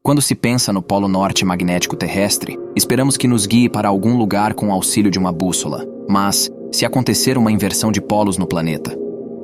Quando se pensa no polo norte magnético terrestre, esperamos que nos guie para algum lugar com o auxílio de uma bússola. Mas, se acontecer uma inversão de polos no planeta,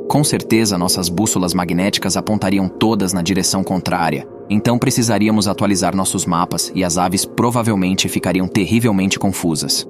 com certeza nossas bússolas magnéticas apontariam todas na direção contrária, então precisaríamos atualizar nossos mapas e as aves provavelmente ficariam terrivelmente confusas.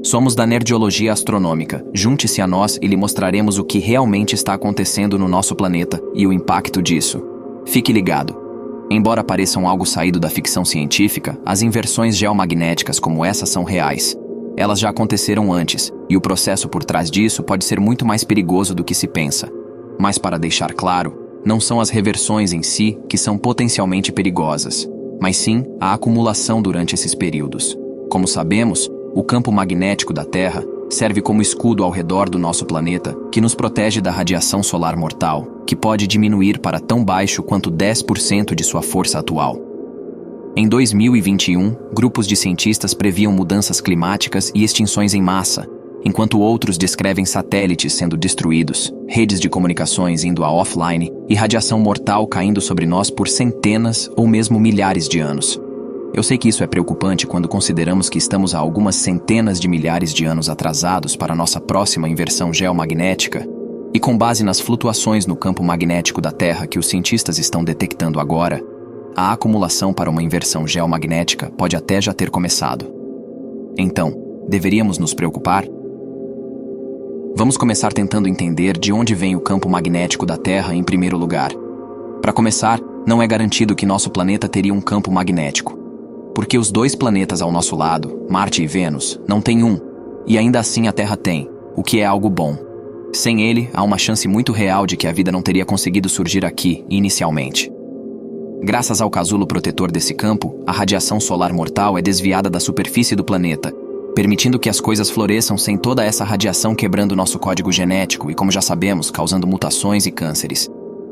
Somos da Nerdiologia Astronômica. Junte-se a nós e lhe mostraremos o que realmente está acontecendo no nosso planeta e o impacto disso. Fique ligado. Embora pareçam algo saído da ficção científica, as inversões geomagnéticas como essa são reais. Elas já aconteceram antes, e o processo por trás disso pode ser muito mais perigoso do que se pensa. Mas para deixar claro, não são as reversões em si que são potencialmente perigosas, mas sim a acumulação durante esses períodos. Como sabemos, o campo magnético da Terra serve como escudo ao redor do nosso planeta, que nos protege da radiação solar mortal, que pode diminuir para tão baixo quanto 10% de sua força atual. Em 2021, grupos de cientistas previam mudanças climáticas e extinções em massa, enquanto outros descrevem satélites sendo destruídos, redes de comunicações indo a offline e radiação mortal caindo sobre nós por centenas ou mesmo milhares de anos. Eu sei que isso é preocupante quando consideramos que estamos há algumas centenas de milhares de anos atrasados para nossa próxima inversão geomagnética, e com base nas flutuações no campo magnético da Terra que os cientistas estão detectando agora, a acumulação para uma inversão geomagnética pode até já ter começado. Então, deveríamos nos preocupar? Vamos começar tentando entender de onde vem o campo magnético da Terra em primeiro lugar. Para começar, não é garantido que nosso planeta teria um campo magnético, porque os dois planetas ao nosso lado, Marte e Vênus, não têm um, e ainda assim a Terra tem, o que é algo bom. Sem ele, há uma chance muito real de que a vida não teria conseguido surgir aqui, inicialmente. Graças ao casulo protetor desse campo, a radiação solar mortal é desviada da superfície do planeta, permitindo que as coisas floresçam sem toda essa radiação quebrando nosso código genético e, como já sabemos, causando mutações e cânceres.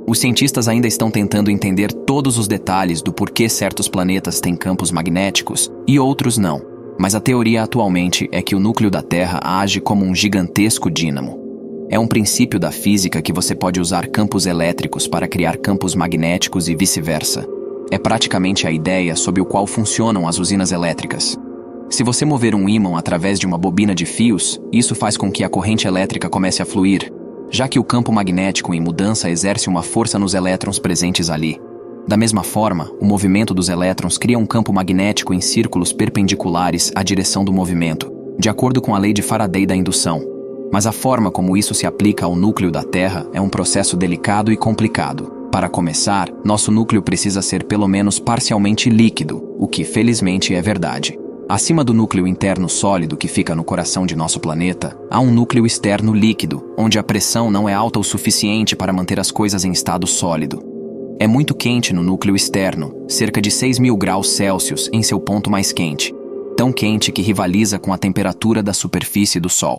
Os cientistas ainda estão tentando entender todos os detalhes do porquê certos planetas têm campos magnéticos e outros não, mas a teoria atualmente é que o núcleo da Terra age como um gigantesco dínamo. É um princípio da física que você pode usar campos elétricos para criar campos magnéticos e vice-versa. É praticamente a ideia sob o qual funcionam as usinas elétricas. Se você mover um ímã através de uma bobina de fios, isso faz com que a corrente elétrica comece a fluir, já que o campo magnético em mudança exerce uma força nos elétrons presentes ali. Da mesma forma, o movimento dos elétrons cria um campo magnético em círculos perpendiculares à direção do movimento, de acordo com a lei de Faraday da indução. Mas a forma como isso se aplica ao núcleo da Terra é um processo delicado e complicado. Para começar, nosso núcleo precisa ser pelo menos parcialmente líquido, o que felizmente é verdade. Acima do núcleo interno sólido que fica no coração de nosso planeta, há um núcleo externo líquido, onde a pressão não é alta o suficiente para manter as coisas em estado sólido. É muito quente no núcleo externo, cerca de 6.000 graus Celsius em seu ponto mais quente, tão quente que rivaliza com a temperatura da superfície do Sol.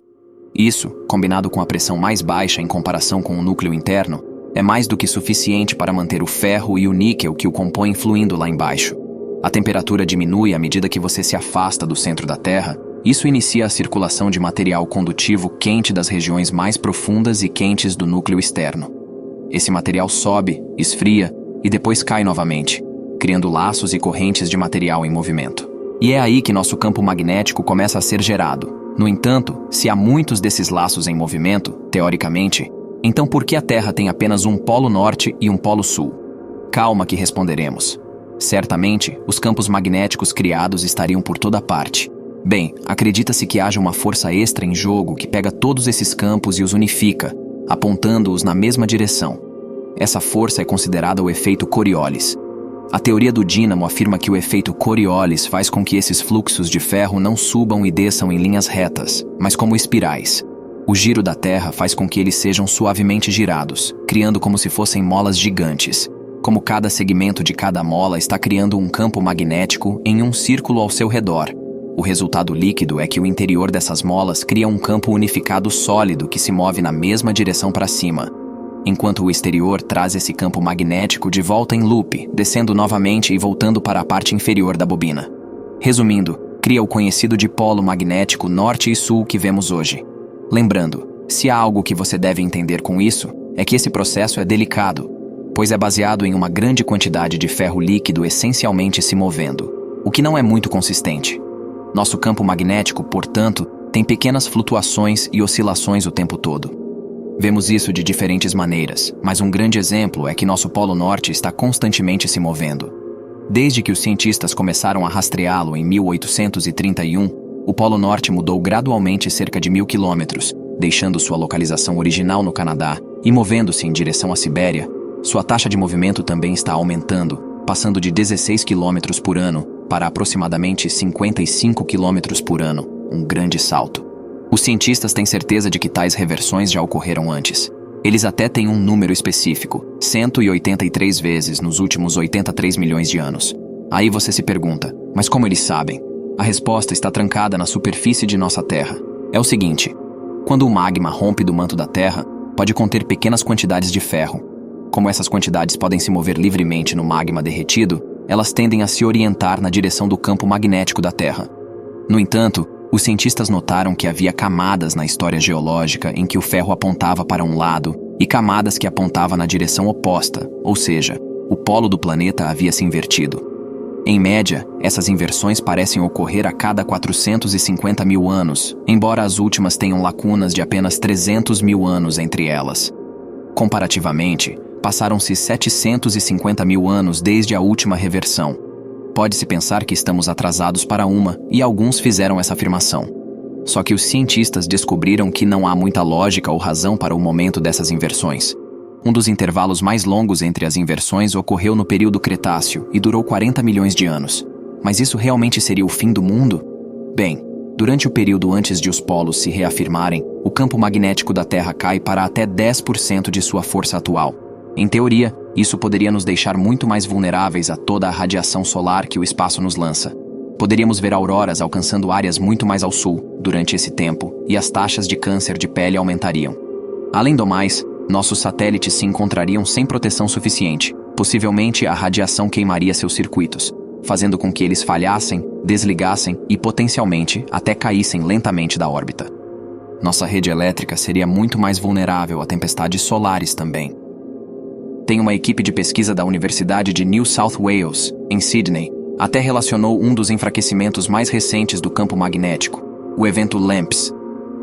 Isso, combinado com a pressão mais baixa em comparação com o núcleo interno, é mais do que suficiente para manter o ferro e o níquel que o compõem fluindo lá embaixo. A temperatura diminui à medida que você se afasta do centro da Terra. Isso inicia a circulação de material condutivo quente das regiões mais profundas e quentes do núcleo externo. Esse material sobe, esfria e depois cai novamente, criando laços e correntes de material em movimento. E é aí que nosso campo magnético começa a ser gerado. No entanto, se há muitos desses laços em movimento, teoricamente, então por que a Terra tem apenas um polo norte e um polo sul? Calma que responderemos. Certamente, os campos magnéticos criados estariam por toda parte. Bem, acredita-se que haja uma força extra em jogo que pega todos esses campos e os unifica, apontando-os na mesma direção. Essa força é considerada o efeito Coriolis. A teoria do dínamo afirma que o efeito Coriolis faz com que esses fluxos de ferro não subam e desçam em linhas retas, mas como espirais. O giro da Terra faz com que eles sejam suavemente girados, criando como se fossem molas gigantes. Como cada segmento de cada mola está criando um campo magnético em um círculo ao seu redor. O resultado líquido é que o interior dessas molas cria um campo unificado sólido que se move na mesma direção para cima, enquanto o exterior traz esse campo magnético de volta em loop, descendo novamente e voltando para a parte inferior da bobina. Resumindo, cria o conhecido dipolo magnético norte e sul que vemos hoje. Lembrando, se há algo que você deve entender com isso, é que esse processo é delicado. pois é baseado em uma grande quantidade de ferro líquido essencialmente se movendo, o que não é muito consistente. Nosso campo magnético, portanto, tem pequenas flutuações e oscilações o tempo todo. Vemos isso de diferentes maneiras, mas um grande exemplo é que nosso Polo Norte está constantemente se movendo. Desde que os cientistas começaram a rastreá-lo em 1831, o Polo Norte mudou gradualmente cerca de 1.000 quilômetros, deixando sua localização original no Canadá e movendo-se em direção à Sibéria. Sua taxa de movimento também está aumentando, passando de 16 km por ano para aproximadamente 55 km por ano, um grande salto. Os cientistas têm certeza de que tais reversões já ocorreram antes. Eles até têm um número específico, 183 vezes nos últimos 83 milhões de anos. Aí você se pergunta, mas como eles sabem? A resposta está trancada na superfície de nossa Terra. É o seguinte: quando o magma rompe do manto da Terra, pode conter pequenas quantidades de ferro. Como essas quantidades podem se mover livremente no magma derretido, elas tendem a se orientar na direção do campo magnético da Terra. No entanto, os cientistas notaram que havia camadas na história geológica em que o ferro apontava para um lado e camadas que apontavam na direção oposta, ou seja, o polo do planeta havia se invertido. Em média, essas inversões parecem ocorrer a cada 450 mil anos, embora as últimas tenham lacunas de apenas 300 mil anos entre elas. Comparativamente, passaram-se 750 mil anos desde a última reversão. Pode-se pensar que estamos atrasados para uma, e alguns fizeram essa afirmação. Só que os cientistas descobriram que não há muita lógica ou razão para o momento dessas inversões. Um dos intervalos mais longos entre as inversões ocorreu no período Cretáceo e durou 40 milhões de anos. Mas isso realmente seria o fim do mundo? Bem, durante o período antes de os polos se reafirmarem, o campo magnético da Terra cai para até 10% de sua força atual. Em teoria, isso poderia nos deixar muito mais vulneráveis a toda a radiação solar que o espaço nos lança. Poderíamos ver auroras alcançando áreas muito mais ao sul durante esse tempo, e as taxas de câncer de pele aumentariam. Além do mais, nossos satélites se encontrariam sem proteção suficiente. Possivelmente a radiação queimaria seus circuitos, fazendo com que eles falhassem, desligassem e potencialmente até caíssem lentamente da órbita. Nossa rede elétrica seria muito mais vulnerável a tempestades solares também. Tem uma equipe de pesquisa da Universidade de New South Wales, em Sydney, até relacionou um dos enfraquecimentos mais recentes do campo magnético, o evento LAMPS,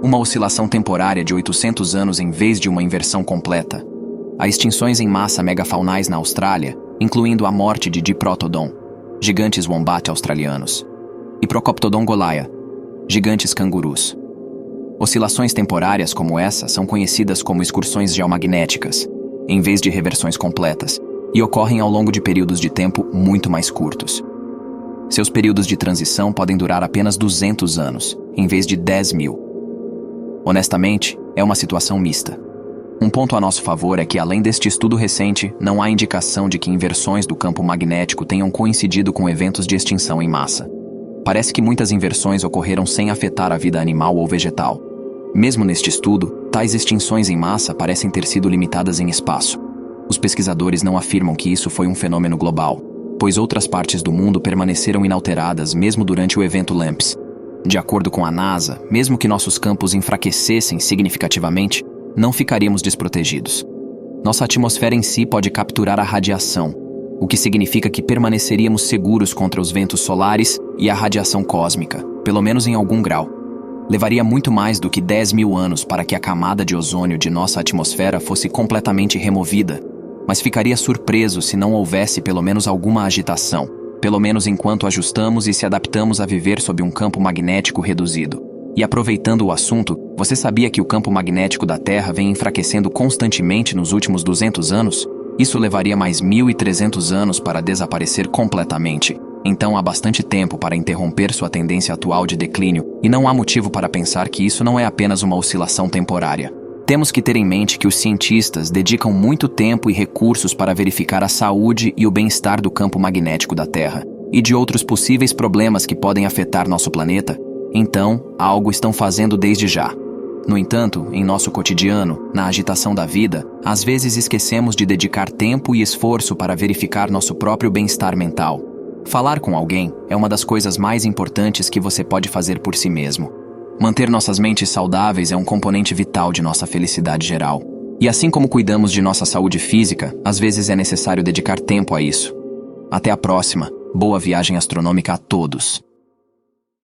uma oscilação temporária de 800 anos em vez de uma inversão completa, a extinções em massa megafaunais na Austrália, incluindo a morte de Diprotodon, gigantes wombat australianos, e Procoptodon goliath, gigantes cangurus. Oscilações temporárias como essa são conhecidas como excursões geomagnéticas, em vez de reversões completas, e ocorrem ao longo de períodos de tempo muito mais curtos. Seus períodos de transição podem durar apenas 200 anos, em vez de 10.000. Honestamente, é uma situação mista. Um ponto a nosso favor é que, além deste estudo recente, não há indicação de que inversões do campo magnético tenham coincidido com eventos de extinção em massa. Parece que muitas inversões ocorreram sem afetar a vida animal ou vegetal. Mesmo neste estudo, tais extinções em massa parecem ter sido limitadas em espaço. Os pesquisadores não afirmam que isso foi um fenômeno global, pois outras partes do mundo permaneceram inalteradas mesmo durante o evento LAMPS. De acordo com a NASA, mesmo que nossos campos enfraquecessem significativamente, não ficaríamos desprotegidos. Nossa atmosfera em si pode capturar a radiação, o que significa que permaneceríamos seguros contra os ventos solares e a radiação cósmica, pelo menos em algum grau. Levaria muito mais do que 10.000 anos para que a camada de ozônio de nossa atmosfera fosse completamente removida, mas ficaria surpreso se não houvesse pelo menos alguma agitação, pelo menos enquanto ajustamos e se adaptamos a viver sob um campo magnético reduzido. E aproveitando o assunto, você sabia que o campo magnético da Terra vem enfraquecendo constantemente nos últimos 200 anos? Isso levaria mais 1.300 anos para desaparecer completamente. Então há bastante tempo para interromper sua tendência atual de declínio, e não há motivo para pensar que isso não é apenas uma oscilação temporária. Temos que ter em mente que os cientistas dedicam muito tempo e recursos para verificar a saúde e o bem-estar do campo magnético da Terra, e de outros possíveis problemas que podem afetar nosso planeta. Então, algo estão fazendo desde já. No entanto, em nosso cotidiano, na agitação da vida, às vezes esquecemos de dedicar tempo e esforço para verificar nosso próprio bem-estar mental. Falar com alguém é uma das coisas mais importantes que você pode fazer por si mesmo. Manter nossas mentes saudáveis é um componente vital de nossa felicidade geral. E assim como cuidamos de nossa saúde física, às vezes é necessário dedicar tempo a isso. Até a próxima. Boa viagem astronômica a todos!